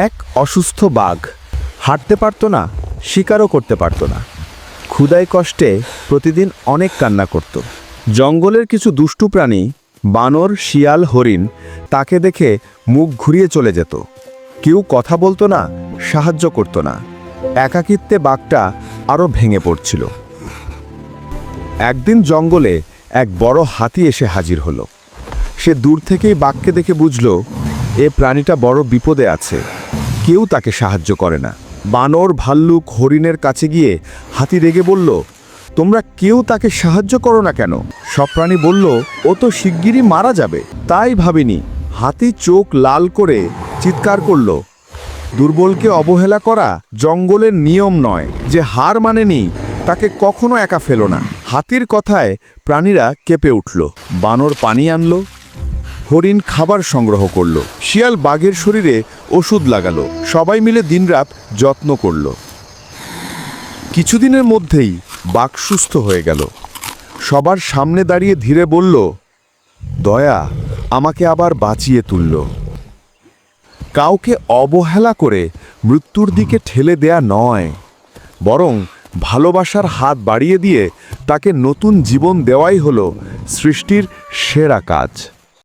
এক অসুস্থ বাঘ হাঁটতে পারত না, শিকারও করতে পারত না। ক্ষুধায় কষ্টে প্রতিদিন অনেক কান্না করত। জঙ্গলের কিছু দুষ্টু প্রাণী, বানর, শিয়াল, হরিণ তাকে দেখে মুখ ঘুরিয়ে চলে যেত। কেউ কথা বলতো না, সাহায্য করত না। একাকিত্বে বাঘটা আরও ভেঙে পড়ছিল। একদিন জঙ্গলে এক বড় হাতি এসে হাজির হলো। সে দূর থেকেই বাঘকে দেখে বুঝল এ প্রাণীটা বড় বিপদে আছে। কেউ তাকে সাহায্য করে না। বানর, ভাল্লুক, হরিণের কাছে গিয়ে হাতি রেগে বলল, তোমরা কেউ তাকে সাহায্য করো না কেন? সব প্রাণী বলল, ও তো শিগগিরই মারা যাবে। তাই ভাবিনি। হাতি চোখ লাল করে চিৎকার করল, দুর্বলকে অবহেলা করা জঙ্গলের নিয়ম নয়। যে হার মানেনি তাকে কখনো একা ফেলো না। হাতির কথায় প্রাণীরা কেঁপে উঠল। বানর পানি আনলো, হরিণ খাবার সংগ্রহ করলো, শিয়াল বাঘের শরীরে ওষুধ লাগালো। সবাই মিলে দিনরাত যত্ন করলো। কিছুদিনের মধ্যেই বাঘ সুস্থ হয়ে গেল। সবার সামনে দাঁড়িয়ে ধীরে বলল, দয়া আমাকে আবার বাঁচিয়ে তুলল। কাউকে অবহেলা করে মৃত্যুর দিকে ঠেলে দেয়া নয়, বরং ভালোবাসার হাত বাড়িয়ে দিয়ে তাকে নতুন জীবন দেওয়াই হলো সৃষ্টির সেরা কাজ।